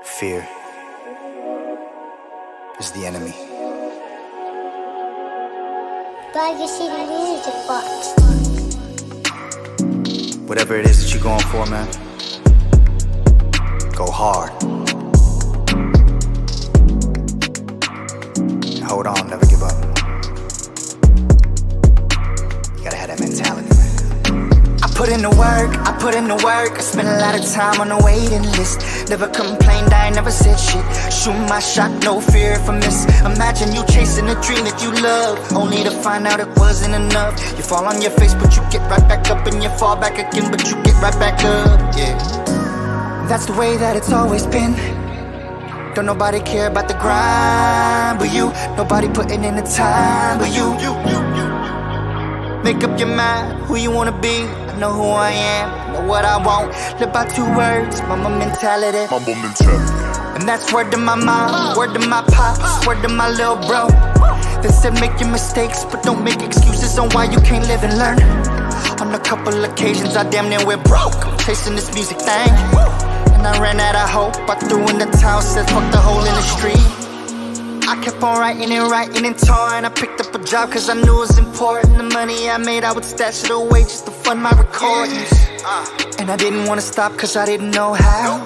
Fear is the enemy. Bag City Music Box. Whatever it is that you're going for, man, go hard. And hold on, never give up. You gotta have that mentality, man. I put in the work, I spent a lot of time on the waiting list. Never complained, I ain't never said shit. Shoot my shot, no fear if I miss. Imagine you chasing a dream that you love, only to find out it wasn't enough. You fall on your face, but you get right back up. And you fall back again, but you get right back up, yeah. That's the way that it's always been. Don't nobody care about the grind but you. Nobody putting in the time but you. Make up your mind who you wanna be. I know who I am, I know what I want. Live by 2 words, mama mentality. And that's word to my mom, word to my pops, word to my little bro. They said make your mistakes, but don't make excuses on why you can't live and learn. On a couple occasions I damn near went broke, I'm chasing this music thing. And I ran out of hope, I threw in the towel, said fuck the hole in the street. I kept on writing and touring. I picked up a job cause I knew it was important. The money I made, I would stash it away just to fund my recordings. And I didn't wanna stop cause I didn't know how.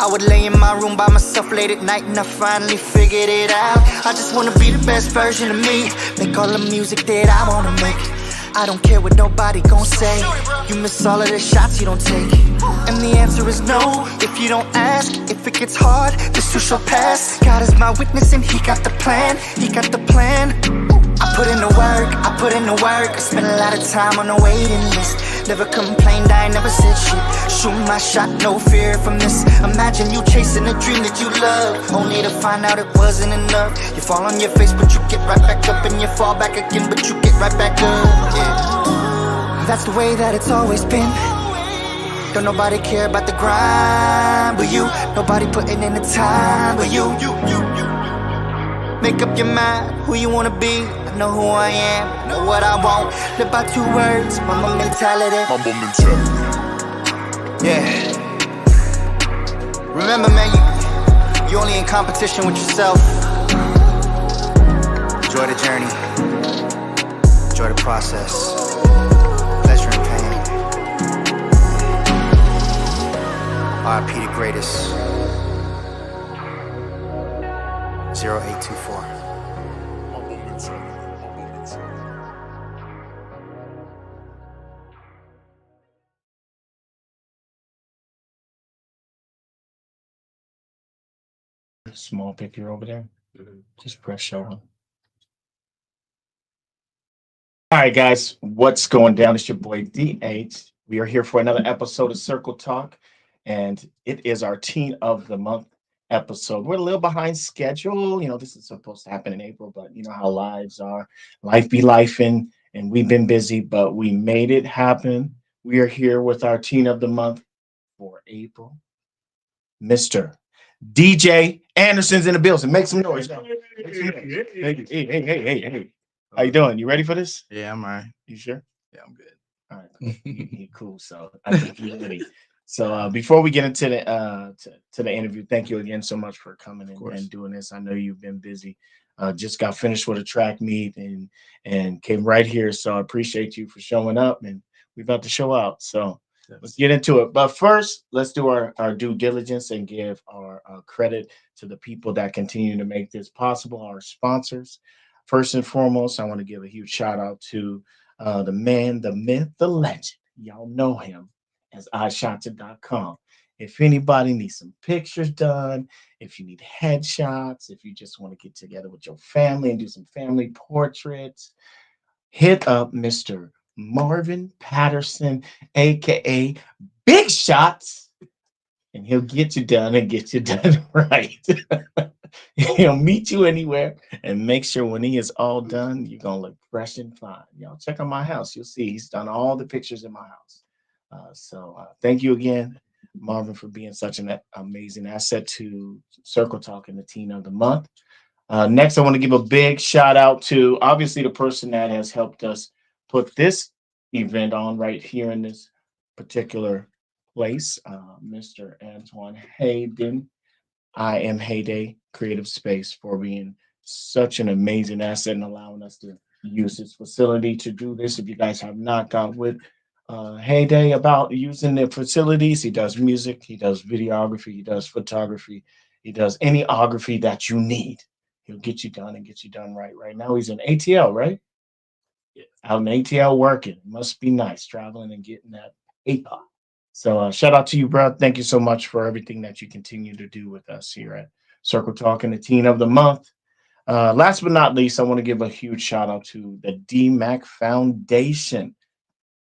I would lay in my room by myself late at night and I finally figured it out. I just wanna be the best version of me, make all the music that I wanna make. I don't care what nobody gon' say. You miss all of the shots you don't take. And the answer is no, if you don't ask. If it gets hard, this too shall pass. God is my witness and he got the plan. He got the plan. I put in the work, I spent a lot of time on the waiting list. Never complained, I ain't never said shit. Shoot my shot, no fear if I miss. Imagine you chasing a dream that you love, only to find out it wasn't enough. You fall on your face, but you get right back up. And you fall back again, but you get right back up, yeah. That's the way that it's always been. Don't nobody care about the grind but you. Nobody putting in the time but you. Make up your mind who you wanna be. I know who I am, know what I want. Live by 2 words, mama mentality. Yeah. Remember, man, you only in competition with yourself. Enjoy the journey. Enjoy the process. Pleasure and pain. R.I.P. the greatest. 0824. Small picture over there. Just press show. All right, guys, what's going down? It's your boy D8. We are here for another episode of Circle Talk, and it is our Teen of the Month episode. We're a little behind schedule. You know, this is supposed to happen in April, but you know how lives are. Life be lifing, and we've been busy, but we made it happen. We are here with our Teen of the Month for April, Mr. DJ Anderson's in the building. Make some noise now. Hey. How you doing? You ready for this? Yeah, I'm all right. You sure? Yeah, I'm good. All right. You're cool. So I think you're ready. So before we get into the interview, thank you again so much for coming in and doing this. I know you've been busy. Just got finished with a track meet and came right here. So I appreciate you for showing up, and we're about to show out. So let's get into it. But first, let's do our due diligence and give our credit to the people that continue to make this possible, our sponsors. First and foremost, I want to give a huge shout out to the man, the myth, the legend. Y'all know him as iShotIt.com. If anybody needs some pictures done, if you need headshots, if you just want to get together with your family and do some family portraits, hit up Mr. Marvin Patterson, aka Big Shots, and he'll get you done and get you done right. He'll meet you anywhere and make sure when he is all done, you're gonna look fresh and fine. Y'all check on my house. You'll see he's done all the pictures in my house. So thank you again, Marvin, for being such an amazing asset to Circle Talk and the Teen of the Month. Next, I want to give a big shout out to obviously the person that has helped us put this event on right here in this particular place, Mr. Antoine Hayden Iamhayday Creative Space for being such an amazing asset and allowing us to use this facility to do this. If you guys have not got with Heyday about using the facilities, he does music, he does videography, he does photography, he does anyography that you need. He'll get you done and get you done right. Right now, he's in ATL, right? Yeah. Out in ATL working. Must be nice traveling and getting that paper. So shout out to you, bro. Thank you so much for everything that you continue to do with us here at Circle Talk and the Teen of the Month. Last but not least, I want to give a huge shout out to the DMAC Foundation.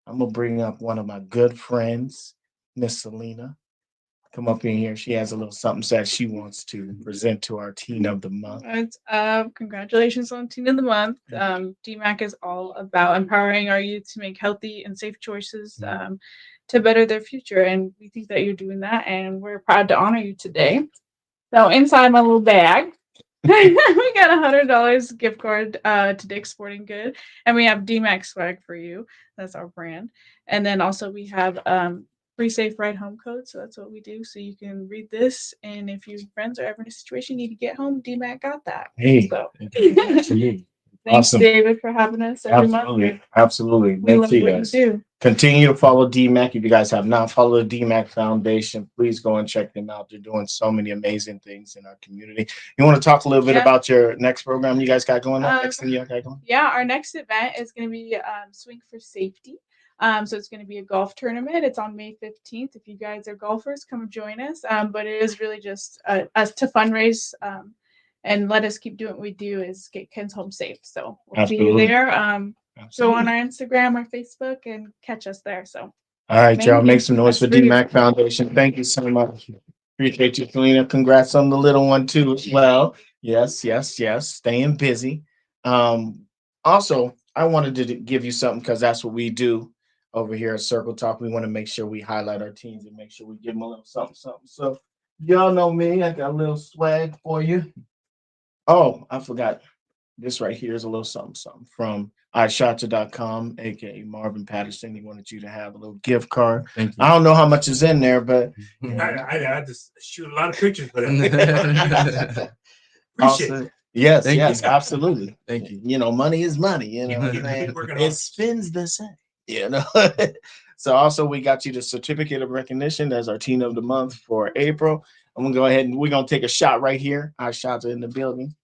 I'm gonna bring up one of my good friends, Miss Selena. Come up in here. She has a little something that she wants to present to our Teen of the Month. Congratulations on Teen of the Month. DMAC is all about empowering our youth to make healthy and safe choices to better their future. And we think that you're doing that. And we're proud to honor you today. So inside my little bag, we got $100 gift card to Dick's Sporting Good. And we have DMAC swag for you. That's our brand. And then also we have free safe ride home code. So that's what we do. So you can read this. And if your friends are ever in a situation you need to get home, DMAC got that. Hey, so absolutely. Thanks, Awesome. David, for having us every month. Absolutely. We love Thank you what you guys. do. Continue to follow DMAC. If you guys have not followed the DMAC Foundation, please go and check them out. They're doing so many amazing things in our community. You want to talk a little bit about your next program you guys got going on? Next thing you got going? Yeah, our next event is going to be Swing for Safety. So it's going to be a golf tournament. It's on May 15th. If you guys are golfers, come join us. But it is really just us to fundraise and let us keep doing what we do is get kids home safe. So we'll see you there. Go on our Instagram or Facebook and catch us there. So all right, y'all, make some noise for DMAC Foundation. Thank you so much. Appreciate you, Selena. Congrats on the little one too as well. Yes. Staying busy. Also, I wanted to give you something because that's what we do over here at Circle Talk. We want to make sure we highlight our teams and make sure we give them a little something. So y'all know me. I got a little swag for you. Oh, I forgot. This right here is a little something from iShotcha.com, aka Marvin Patterson. He wanted you to have a little gift card. Thank you. I don't know how much is in there, but I just shoot a lot of pictures for that. Appreciate it. Yes, Thank yes, you. absolutely. Thank you. You know, money is money. You know what I'm saying? Working on It spins the same. You know. So also we got you the certificate of recognition as our Teen of the Month for April. I'm gonna go ahead and we're gonna take a shot right here. Our shots are in the building.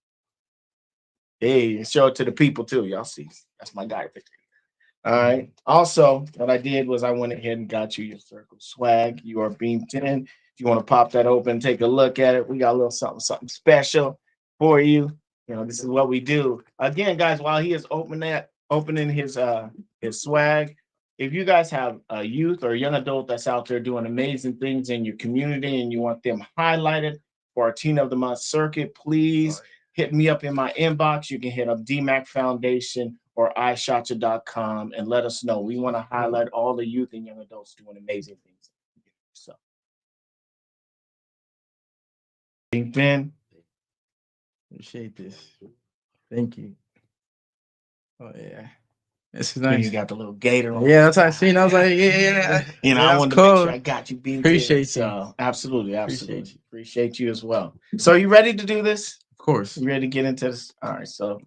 Hey, show it to the people too. Y'all see, that's my guy picture. All right. Also, what I did was I went ahead and got you your circle swag. You are beamed in. If you want to pop that open, take a look at it. We got a little something special for you. You know, this is what we do. Again, guys, while he is opening his swag, if you guys have a youth or a young adult that's out there doing amazing things in your community and you want them highlighted for our Teen of the Month circuit, please hit me up in my inbox. You can hit up DMAC Foundation or iShotcha.com and let us know. We want to highlight all the youth and young adults doing amazing things. So, Ben, Appreciate this. Thank you. Oh yeah. This is nice. you got the little gator on. Yeah, that's what I seen. I was like, yeah. You know, Yeah, I wanted cool. to make sure I got you being Appreciate you. So absolutely. Appreciate you. As well. So you ready to do this? Of course. You ready to get into this? All right. So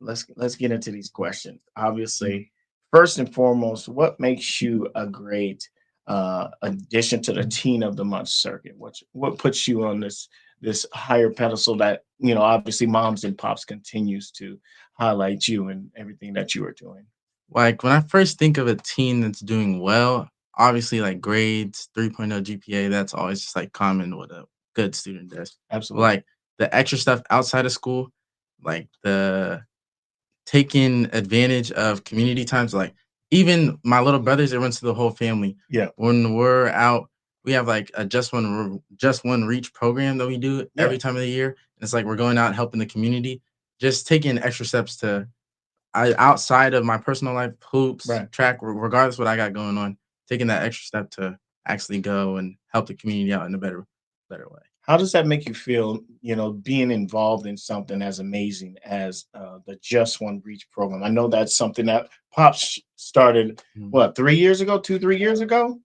let's get into these questions. Obviously, first and foremost, what makes you a great addition to the Teen of the Month circuit? What puts you on this higher pedestal that, you know, obviously moms and pops continues to highlight you and everything that you are doing? Like when I first think of a teen that's doing well, obviously like grades, 3.0 GPA, that's always just like common what a good student does. Absolutely. Like the extra stuff outside of school, like the taking advantage of community times, like even my little brothers, it runs to the whole family. Yeah. When we're out, we have like a just one reach program that we do every time of the year. And it's like we're going out helping the community, just taking extra steps to outside of my personal life, hoops, track, regardless what I got going on, taking that extra step to actually go and help the community out in a better way. How does that make you feel, you know, being involved in something as amazing as the Just One Reach program? I know that's something that Pops started, 3 years ago, 3 years ago?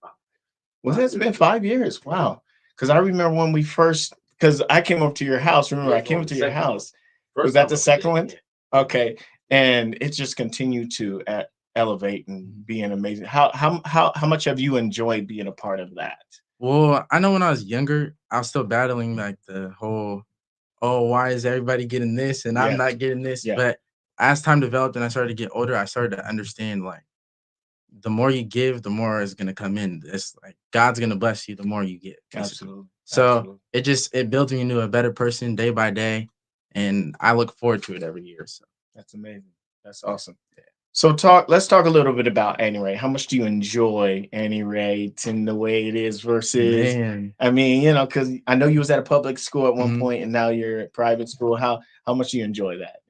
Well, it's been 5 years. Wow. Because I remember when we first because I came up to your house. Remember, I came up to your house. Was that the second one? Okay, and it just continued to elevate and being amazing. How much have you enjoyed being a part of that? Well, I know when I was younger, I was still battling like the whole, oh, why is everybody getting this and I'm Yeah, not getting this? yeah, But as time developed and I started to get older, I started to understand like the more you give, the more is gonna come in. It's like God's gonna bless you the more you get, basically. absolutely, So absolutely. it builds me into a better person day by day, and I look forward to it every year. So That's amazing. That's awesome. So let's talk a little bit about Annie Ray. How much do you enjoy Annie Ray and the way it is versus, man, I mean, because I know you was at a public school at one mhm. point and now you're at private school. How much do you enjoy that?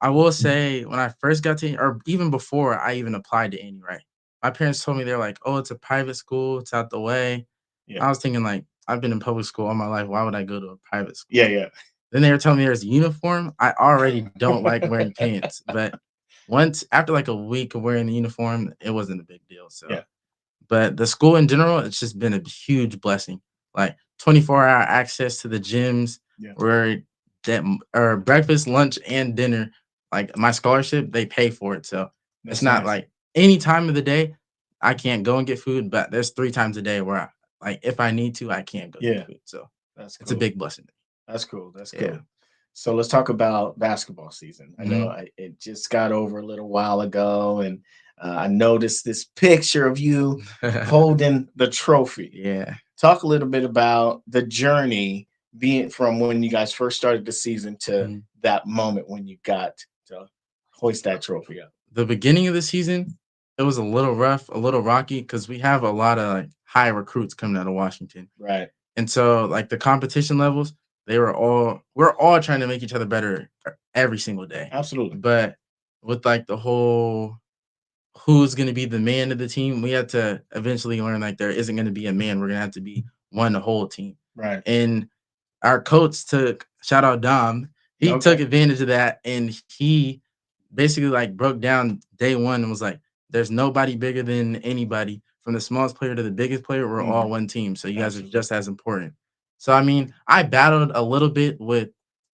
I will say when I first got to, or even before I even applied to Annie Wright, my parents told me they're like, "Oh, it's a private school, it's out the way." Yeah. I was thinking like, I've been in public school all my life. Why would I go to a private school? Yeah, yeah. Then they were telling me there's a uniform. I already don't like wearing pants, but once after like a week of wearing the uniform, it wasn't a big deal. So, Yeah. but the school in general, it's just been a huge blessing. Like 24-hour access to the gyms, Yeah. where that or breakfast, lunch, and dinner. Like my scholarship, they pay for it. So it's That's not nice. like any time of the day I can't go and get food, but there's 3 times a day where like if I need to, I can't go Yeah. get food. So That's it's a cool. big blessing. That's cool. That's Yeah. cool. So let's talk about basketball season. I know Mhm. it just got over a little while ago, and I noticed this picture of you holding the trophy. Yeah. Talk a little bit about the journey being from when you guys first started the season to Mhm. that moment when you got to hoist that trophy up. The beginning of the season, it was a little rough, a little rocky because we have a lot of like high recruits coming out of Washington. Right. And so like the competition levels, we're all trying to make each other better every single day. Absolutely. But with like the whole who's going to be the man of the team, we had to eventually learn like there isn't going to be a man. We're going to have to be one the whole team. Right. And our coach took shout out Dom. He took Okay. advantage of that and he basically like broke down day one and was like, there's nobody bigger than anybody. From the smallest player to the biggest player, we're all Mhm. one team. So you guys are Absolutely. just as important. So I mean, I battled a little bit with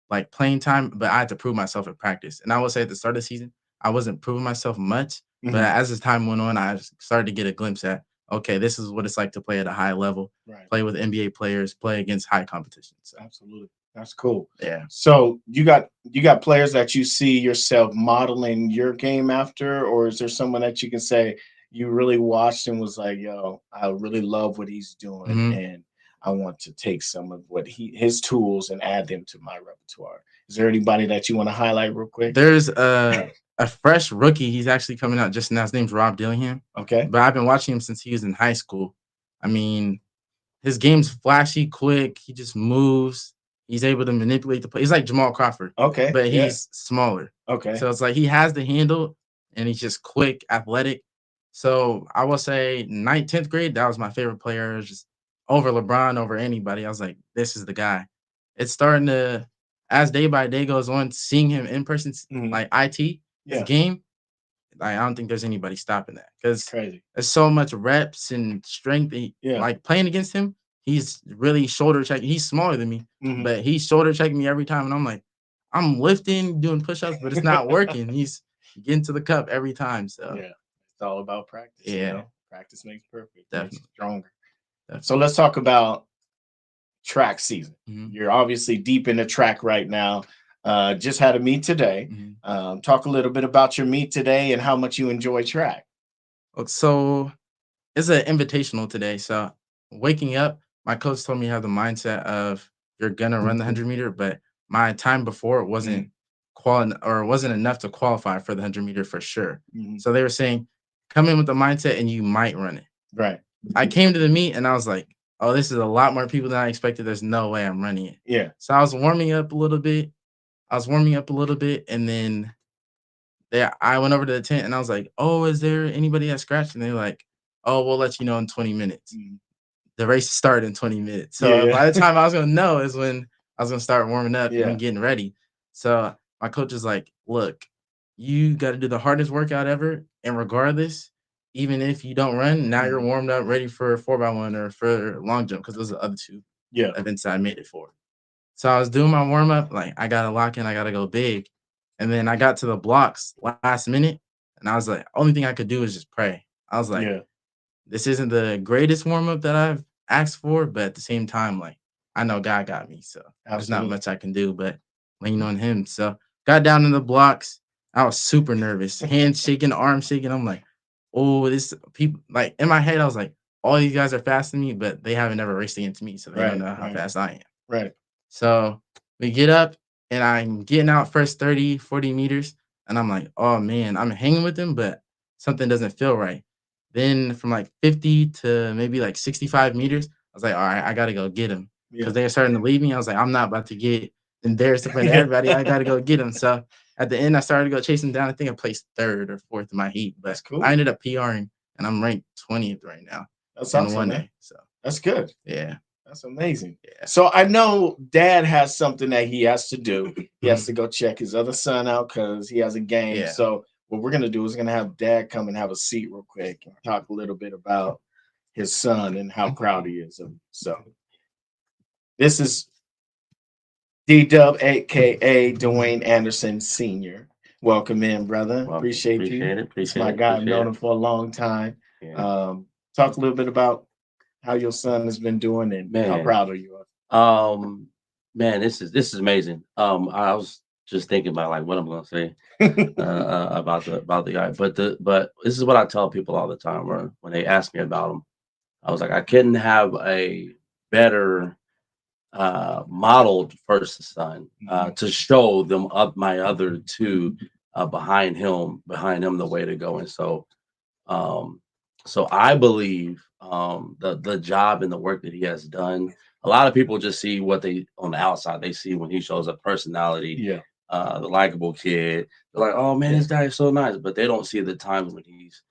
like playing time, but I had to prove myself at practice. And I will say at the start of the season, I wasn't proving myself much. But Mhm. as this time went on, I started to get a glimpse at okay, this is what it's like to play at a high level, Right. play with NBA players, play against high competition. So Absolutely. That's cool. yeah. So you got players that you see yourself modeling your game after, or is there someone that you can say you really watched and was like, yo, I really love what he's doing Mhm. and I want to take some of what his tools and add them to my repertoire. Is there anybody that you want to highlight real quick? There's a fresh rookie. He's actually coming out just now. His name's Rob Dillingham. Okay. But I've been watching him since he was in high school. I mean, his game's flashy, quick. He just moves. He's able to manipulate the play. He's like Jamal Crawford, Okay. but Yeah. he's smaller. Okay. So it's like he has the handle and he's just quick, athletic. So I will say 9th, 10th grade, that was my favorite player. It was just over LeBron, over anybody. I was like, this is the guy. It's starting to, as day by day goes on, seeing him in person, Mhm. like his Yeah. game, like, I don't think there's anybody stopping that It's because crazy. there's so much reps and strength. Yeah. Like playing against him, he's really shoulder checking. He's smaller than me, Mhm. but he's shoulder checking me every time. And I'm like, I'm lifting, doing push-ups, but it's not working. He's getting to the cup every time. So Yeah. It's all about practice, yeah, Practice makes perfect, makes you definitely. stronger. So Definitely. let's talk about track season. Mhm, You're obviously deep in the track right now. Just had a meet today. mhm. Talk a little bit about your meet today and how much you enjoy track. So it's an invitational today. So waking up, my coach told me to have the mindset of you're gonna run the 100 meter, but my time before it wasn't Mhm. wasn't enough to qualify for the 100 meter for sure. Mhm. So they were saying, come in with the mindset and you might run it. Right. I came to the meet and I was like, oh, this is a lot more people than I expected. There's no way I'm running it. Yeah. So I was warming up a little bit. And then I went over to the tent and I was like, "Oh, is there anybody that scratched?" And they're like, "Oh, we'll let you know in 20 minutes." Mhm. The race started in 20 minutes. Yeah. So by the Yeah. time I was gonna know is when I was gonna start warming up Yeah. and getting ready. So my coach is like, "Look, you got to do the hardest workout ever, and regardless, even if you don't run, now you're Mhm. warmed up, ready for a 4x1 or for long jump because those are the other two Yeah. events I made it for." So I was doing my warm up, like I gotta lock in, I gotta go big. And then I got to the blocks last minute, and I was like, only thing I could do is just pray. I was like, Yeah. this isn't the greatest warm up that I've asked for, but at the same time, like I know God got me, so there's not Absolutely. much I can do but lean on Him. So got down in the blocks. I was super nervous, hands shaking, arms shaking. I'm like, oh, this people like in my head. I was like, all these guys are faster than me, but they haven't ever raced against me, so they don't Right. know how Right. fast I am. Right. So we get up and I'm getting out first 30, 40 meters. And I'm like, oh man, I'm hanging with them, but something doesn't feel right. Then from like 50 to maybe like 65 meters, I was like, all right, I gotta go get them. Yeah. Because they're starting to leave me. I was like, I'm not about to get embarrassed in front of everybody. I gotta go get them. So at the end, I started to go chase them down. I think I placed third or fourth in my heat, but That's cool. I ended up PRing and I'm ranked 20th right now. That's in awesome, man. So That's good. yeah. That's amazing. Yeah. So I know Dad has something that he has to do. He has to go check his other son out because he has a game. Yeah. So what we're gonna do is gonna have Dad come and have a seat real quick and talk a little bit about his son and how proud he is of him. So this is D-Dub, aka Dewayne Anderson Sr. Welcome in, brother. Well, Appreciate you. it. It's Appreciate my it. guy. I've appreciate known it. him for a long time. Yeah. Talk a little bit about how your son has been doing and how Man. proud are you of him? Man, this is amazing. I was just thinking about like what I'm gonna say about the guy, but this is what I tell people all the time when they ask me about him. I was like, I couldn't have a better modeled first son to show them up my other two behind him the way to go. And so I believe the job and the work that he has done. A lot of people just see what they on the outside. They see when he shows a personality, Yeah. the likable kid. They're like, oh man, this guy is so nice, but they don't see the times when he's.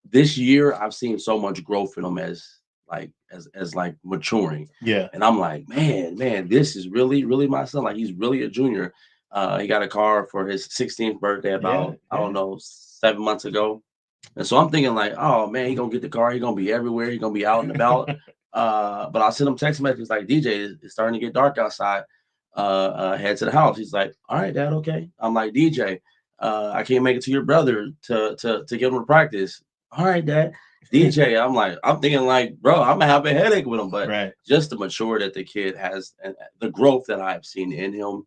This year, I've seen so much growth in him as like maturing. Yeah. And I'm like, man, this is really my son. Like he's really a junior. He got a car for his 16th birthday about I don't know 7 months ago. And so I'm thinking like, oh man, he gonna get the car. He gonna be everywhere. He gonna be out and about. But I sent him text messages like, DJ, it's starting to get dark outside. Head to the house. He's like, all right, Dad, okay. I'm like, DJ, I can't make it to your brother to get him to practice. All right, Dad. DJ, I'm thinking like, bro, I'm gonna have a headache with him. But Right. just the maturity that the kid has and the growth that I've seen in him.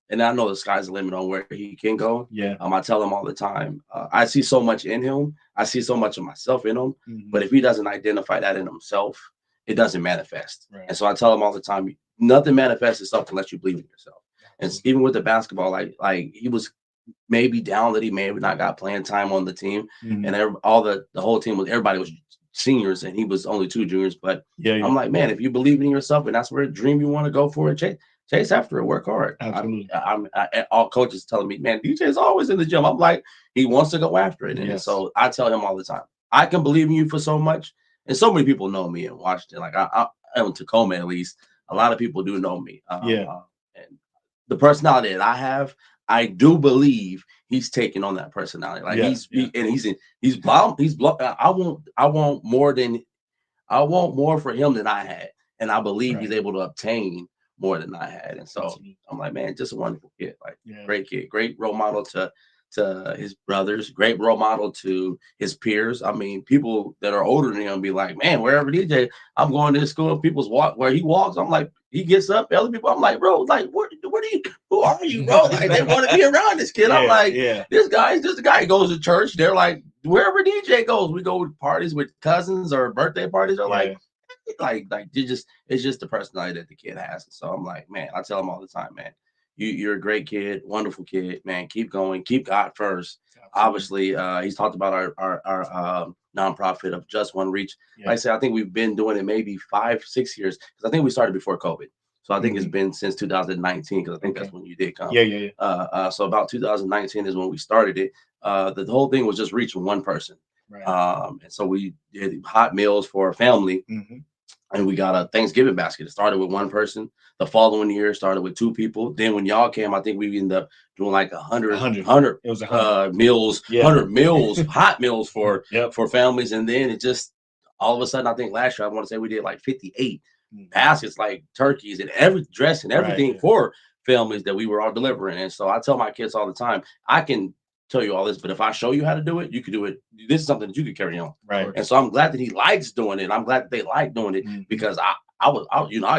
And I know the sky's the limit on where he can go. Yeah. I tell him all the time, I see so much in him. I see so much of myself in him. But if he doesn't identify that in himself, it doesn't manifest. Right. And so I tell him all the time, nothing manifests itself unless you believe in yourself. And even with the basketball, like he was maybe down that he may have not got playing time on the team. And the whole team everybody was seniors and he was only 2 juniors. But I'm like, man, if you believe in yourself and that's where a dream you want to go for, chase after it, work hard. Absolutely. All coaches telling me, man, DJ is always in the gym. I'm like, he wants to go after it. And so I tell him all the time, I can believe in you for so much. And so many people know me in Washington. Like I in Tacoma, at least, a lot of people do know me. And the personality that I have, I do believe he's taking on that personality. Like I want more for him than I had. And I believe he's able to obtain more than I had. And so I'm like, man, just a wonderful kid. Like great kid, great role model to his brothers, great role model to his peers. I mean, people that are older than him be like, man, wherever DJ, I'm going to this school, people's walk where he walks. I'm like, he gets up, other people, I'm like, bro, like, who are you, bro? Like, they want to be around this kid. I'm like, this guy's just a guy who goes to church. They're like, wherever DJ goes, we go to parties with cousins or birthday parties. They're like it's just the personality that the kid has. So I'm like, man, I tell him all the time, man, you're a great kid, wonderful kid, man. Keep going, keep God first. Obviously, he's talked about our nonprofit of Just One Reach. Like I said, I think we've been doing it maybe 5-6 years because I think we started before COVID. So I think it's been since 2019 because I think that's when you did come. So about 2019 is when we started it. The whole thing was just reaching one person. Right. And so we did hot meals for a family. And we got a Thanksgiving basket. It started with one person. The following year started with 2 people. Then when y'all came, I think we ended up doing like 100. It was 100 meals, 100 meals, hot meals for families. And then it just all of a sudden, I think last year I want to say we did like 58 baskets like turkeys and every dress and everything yeah. for families that we were all delivering. And so I tell my kids all the time, I can tell you all this, but if I show you how to do it, you can do it. This is something that you can carry on. Right. And so I'm glad that he likes doing it. I'm glad that they like doing it because I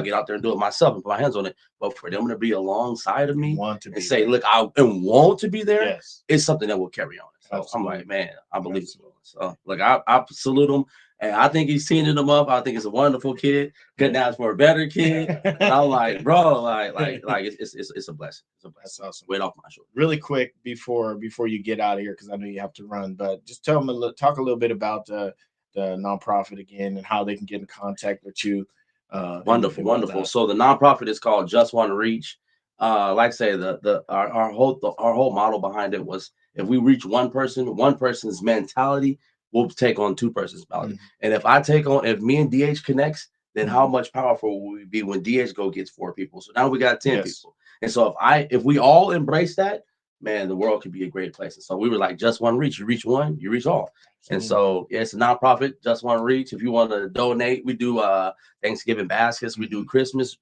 get out there and do it myself and put my hands on it. But for them to be alongside of me and say, look, I want to be there, it's something that will carry on. So I'm like, man, I believe it. So look, I salute him. And I think he's teaming them up. I think it's a wonderful kid. Couldn't ask for a better kid. And I'm like, bro, like it's a blessing. It's a blessing. That's awesome. Weight off my shoulder. Really quick before you get out of here, because I know you have to run, but just talk a little bit about the nonprofit again and how they can get in contact with you. Wonderful. So the nonprofit is called Just One Reach. Like I say, our whole model behind it was if we reach one person's mentality will take on two persons' mentality. And if me and DH connects, then how much powerful will we be when DH gets 4 people? So now we got 10 people. And so if we all embrace that, man, the world could be a great place. And so we were like, just one reach. You reach one, you reach all. And so it's a nonprofit, Just One Reach. If you want to donate, we do Thanksgiving baskets, we do Christmas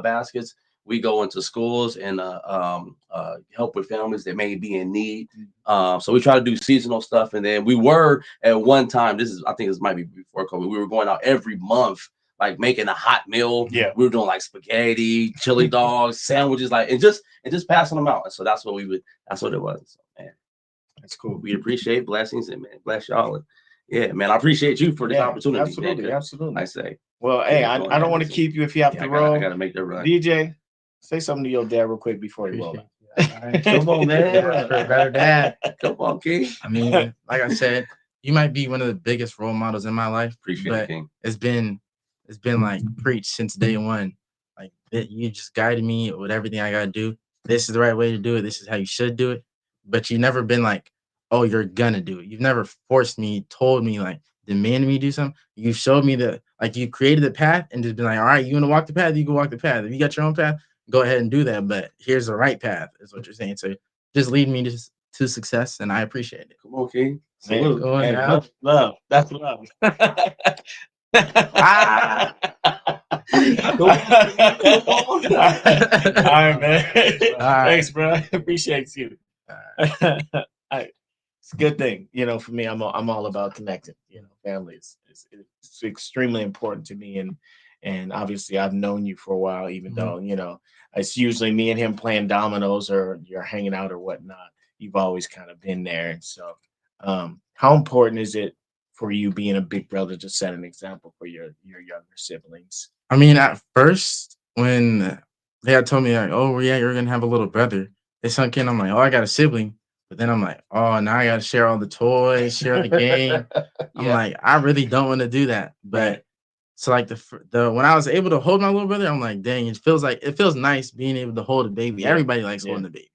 baskets. We go into schools and help with families that may be in need. So we try to do seasonal stuff. And then we were at one time, I think this might be before COVID, we were going out every month, like making a hot meal. Yeah. We were doing like spaghetti, chili dogs, sandwiches, and just passing them out. And so that's what it was. So, man, that's cool. We appreciate blessings and man, bless y'all. And, yeah, man, I appreciate you for this opportunity. Absolutely. I say. Well, hey, I don't want to keep you if you have to roll. I gotta make that run. DJ, say something to your dad real quick before you roll. Come on, man. Better dad. Come on, King. I mean, like I said, you might be one of the biggest role models in my life. Appreciate it, King. It's been like preached since day one. Like you just guided me with everything I gotta do. This is the right way to do it. This is how you should do it. But you've never been like, oh, you're gonna do it. You've never forced me, told me, like demanded me to do something. You showed me you created the path and just been like, all right, you want to walk the path, you can walk the path. If you got your own path, go ahead and do that. But here's the right path, is what you're saying. So just lead me to success, and I appreciate it. Come on, King. Love. That's love. All right, man. Thanks, bro. Appreciate you. It's a good thing, for me. I'm all about connecting. Family is extremely important to me, and obviously I've known you for a while, even though it's usually me and him playing dominoes or you're hanging out or whatnot. You've always kind of been there, and so how important is it for you being a big brother to set an example for your younger siblings? I mean, at first when they had told me like, oh yeah, you're gonna have a little brother, it sunk in. I'm like, oh, I got a sibling. But then I'm like, oh, now I got to share all the toys, share the game. I'm like, I really don't want to do that. But so like the when I was able to hold my little brother, I'm like, dang, it feels nice being able to hold a baby. Everybody likes holding a baby.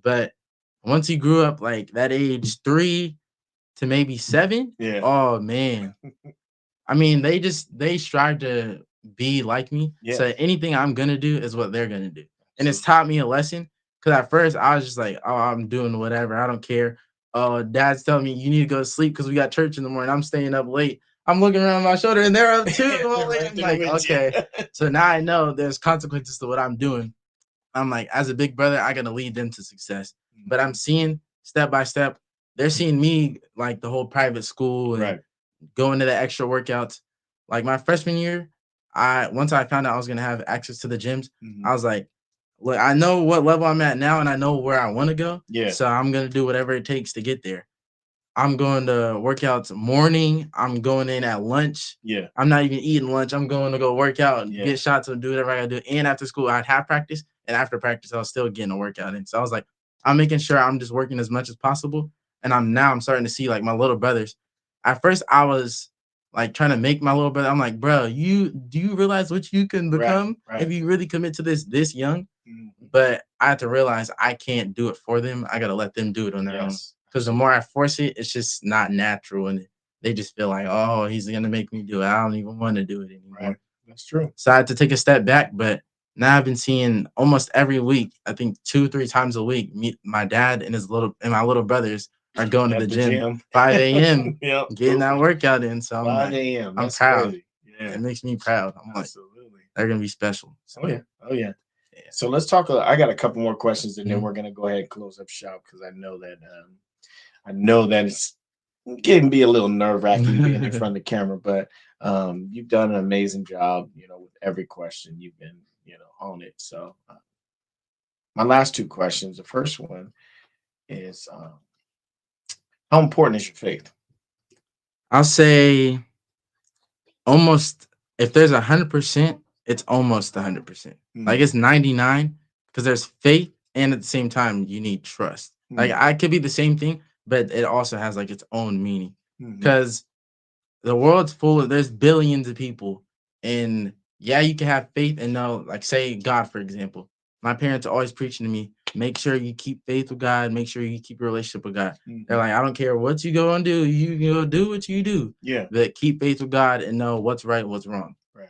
But once he grew up like that age 3 to maybe 7, oh man. I mean, they strive to be like me. So anything I'm gonna do is what they're gonna do. And it's taught me a lesson. Because at first I was just like, oh, I'm doing whatever. I don't care. Oh, dad's telling me you need to go to sleep because we got church in the morning. I'm staying up late. I'm looking around my shoulder and they're up too. I'm like, okay. So now I know there's consequences to what I'm doing. I'm like, as a big brother, I got to lead them to success. But I'm seeing step by step, they're seeing me like the whole private school and going to the extra workouts. Like my freshman year, once I found out I was going to have access to the gyms, I was like, look, I know what level I'm at now and I know where I want to go. So I'm going to do whatever it takes to get there. I'm going to workouts morning. I'm going in at lunch. I'm not even eating lunch. I'm going to go work out and get shots and do whatever I got to do. And after school, I'd have practice. And after practice, I was still getting a workout in. So I was like, I'm making sure I'm just working as much as possible. And I'm starting to see like my little brothers. At first, I was like trying to make my little brother. I'm like, bro, do you realize what you can become if you really commit to this young? But I had to realize I can't do it for them. I got to let them do it on their own. Because the more I force it, it's just not natural. And they just feel like, oh, he's going to make me do it. I don't even want to do it anymore. That's true. So I had to take a step back. But now I've been seeing almost every week, I think 2-3 times a week, my dad and my little brothers are going to the gym 5 a.m. getting that workout in. So I'm 5 a.m. I'm proud. It makes me proud. I'm like, they're gonna be special. So, Oh yeah. So let's talk. I got a couple more questions, and then Mhm. we're gonna go ahead and close up shop because I know that it's can be a little nerve wracking being in front of the camera, but you've done an amazing job. With every question you've been on it. So my last two questions. The first one is how important is your faith? I'll say almost, if there's 100%, it's almost 100%. Like it's 99 because there's faith, and at the same time you need trust. Like I could be the same thing, but it also has like its own meaning because the world's full of, there's billions of people, and yeah, you can have faith and know, like say God, for example. My parents are always preaching to me, make sure you keep faith with God, make sure you keep your relationship with God. They're like, I don't care what you go and do, you go do what you do. Yeah. But keep faith with God and know what's right, what's wrong. Right.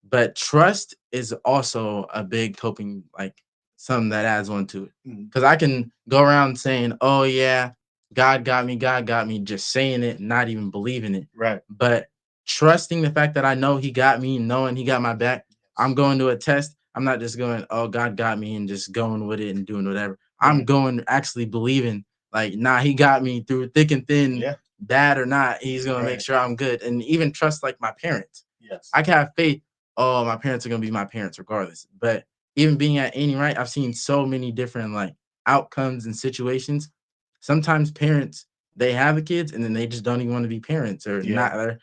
But trust is also a big coping, like something that adds on to it. Because I can go around saying, oh yeah, God got me, just saying it, not even believing it. Right. But trusting the fact that I know he got me, knowing he got my back, I'm going to a test. I'm not just going, oh, God got me and just going with it and doing whatever. I'm Right. going actually believing, like, nah, he got me through thick and thin, Yeah. bad or not. He's going to make Right. sure I'm good. And even trust like my parents. Yes. I can have faith, oh, my parents are going to be my parents regardless. But even being at any right, I've seen so many different like outcomes and situations. Sometimes parents, they have the kids and then they just don't even want to be parents, or not, or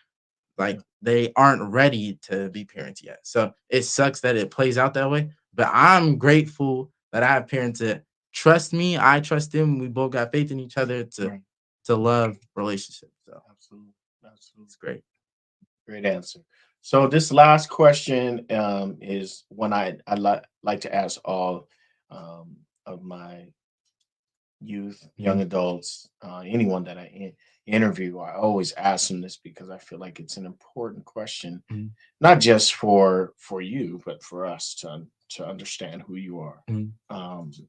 like they aren't ready to be parents yet. So it sucks that it plays out that way. But I'm grateful that I have parents that trust me. I trust them. We both got faith in each other to love relationships. So Absolutely. it's great. Great answer. So this last question is one like to ask all of my youth, young adults, anyone that I interview. I always ask them this because I feel like it's an important question, not just for you, but for us to understand who you are.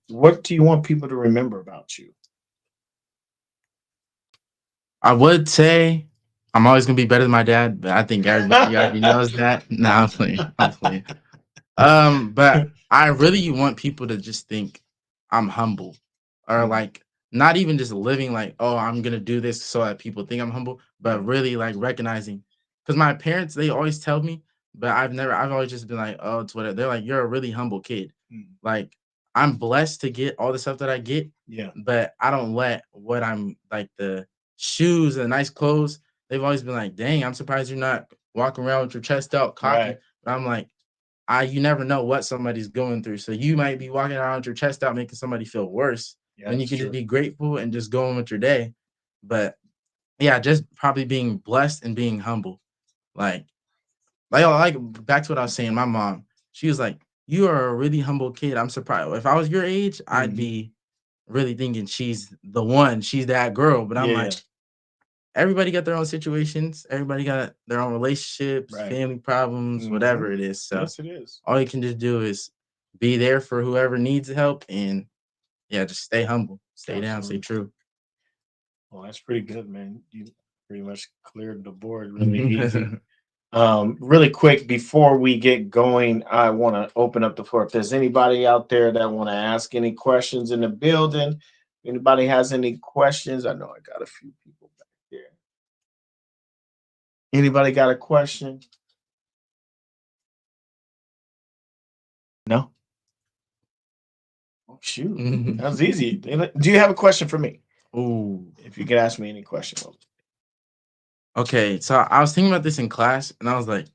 What do you want people to remember about you? I would say I'm always gonna be better than my dad, but I think everybody already knows that. Nah, I'm playing. I'm playing. But I really want people to just think I'm humble, or like not even just living like, oh, I'm gonna do this so that people think I'm humble, but really like recognizing, because my parents, they always tell me, but I've always just been like, oh, it's whatever. They're like, you're a really humble kid. Like I'm blessed to get all the stuff that I get, but I don't let what I'm like, the shoes and nice clothes. They've always been like, dang, I'm surprised you're not walking around with your chest out, cocky. But I'm like, you never know what somebody's going through. So you might be walking around with your chest out, making somebody feel worse. When you can just be grateful and just go on with your day. But yeah, just probably being blessed and being humble. Like back to what I was saying, my mom, she was like, you are a really humble kid. I'm surprised. If I was your age, I'd be really thinking she's the one, she's that girl. But I'm like, everybody got their own situations. Everybody got their own relationships, family problems, whatever it is. So Yes, it is. all you can just do is be there for whoever needs help, and just stay humble, stay down, stay true. Well, that's pretty good, man. You pretty much cleared the board really easy. Really quick before we get going, I want to open up the floor. If there's anybody out there that want to ask any questions in the building, anybody has any questions? I know I got a few people back there. Anybody got a question? No? Oh, shoot. That was easy. Do you have a question for me? Ooh. If you could ask me any question. Okay, so I was thinking about this in class, and I was like,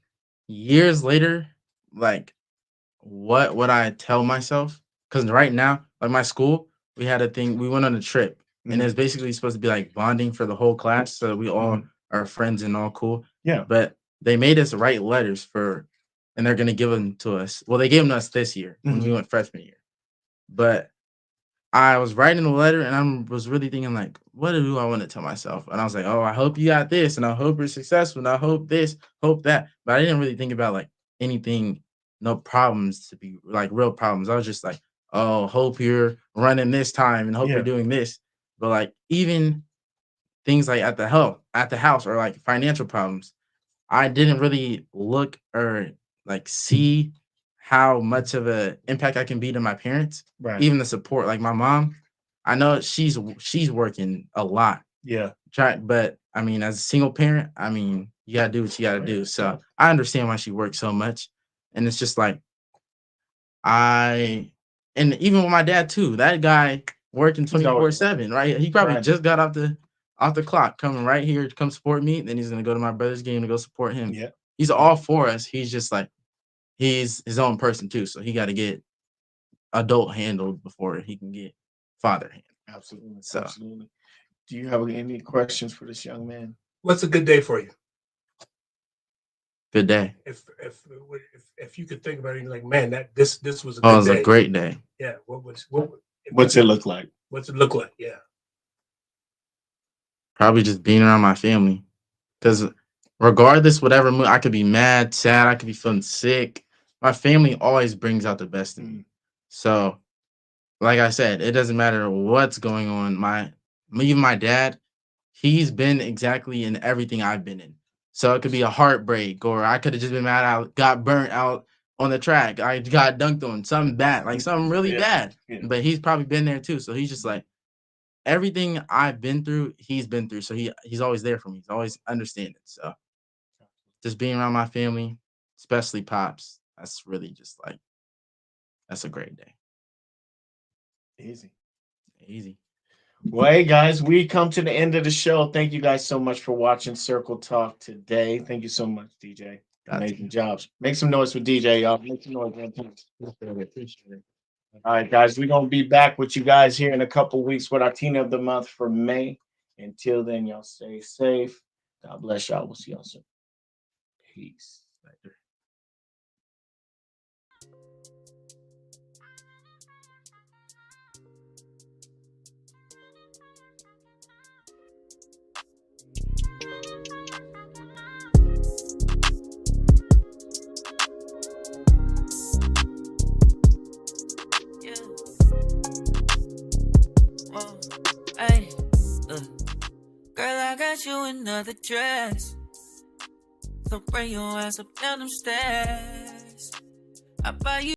years later, like, what would I tell myself? Because right now, like my school, we had a thing, we went on a trip, and it's basically supposed to be like bonding for the whole class. So we all are friends and all cool. Yeah. But they made us write letters and they're going to give them to us. Well, they gave them to us this year when we went freshman year. But I was writing a letter and I was really thinking, like, what do I want to tell myself? And I was like, oh, I hope you got this, and I hope you're successful, and I hope this, hope that. But I didn't really think about like anything, no problems to be like real problems. I was just like, oh, hope you're running this time and hope you're doing this. But like even things like at the house or like financial problems, I didn't really look or like see how much of an impact I can be to my parents. Right. Even the support, like my mom, I know she's working a lot. Yeah. But I mean, as a single parent, I mean, you gotta do what you gotta do. So I understand why she works so much. And it's just like and even with my dad too, that guy working 24/7, right? He probably just got off the clock, coming right here to come support me. Then he's gonna go to my brother's game to go support him. Yeah. He's all for us. He's just like, he's his own person too. So he got to get adult handled before he can get father handled. Absolutely. So. Absolutely. Do you have any questions for this young man? What's a good day for you? Good day. If you could think about it, like, man, this was a good day. Oh, it was day. A great day. Yeah. What's it look like? What's it look like? Yeah. Probably just being around my family, because regardless, whatever mood, I could be mad, sad, I could be feeling sick. My family always brings out the best in me. So, like I said, it doesn't matter what's going on. Even my dad, he's been exactly in everything I've been in. So it could be a heartbreak, or I could have just been mad I got burnt out on the track. I got dunked on, something bad, like something really bad. Yeah. But he's probably been there too. So he's just like, everything I've been through, he's been through. So he's always there for me. He's always understanding. So just being around my family, especially pops, that's really just like, that's a great day. Easy. Well, hey guys, we come to the end of the show. Thank you guys so much for watching Circle Talk today. Thank you so much, DJ. Amazing jobs. Make some noise for DJ, y'all. Make some noise. Appreciate it. All right, guys, we're gonna be back with you guys here in a couple weeks with our Teen of the Month for May. Until then, y'all stay safe. God bless y'all. We'll see y'all soon. Peace. Later. Girl, I got you another dress, so bring your ass up down them stairs. I buy you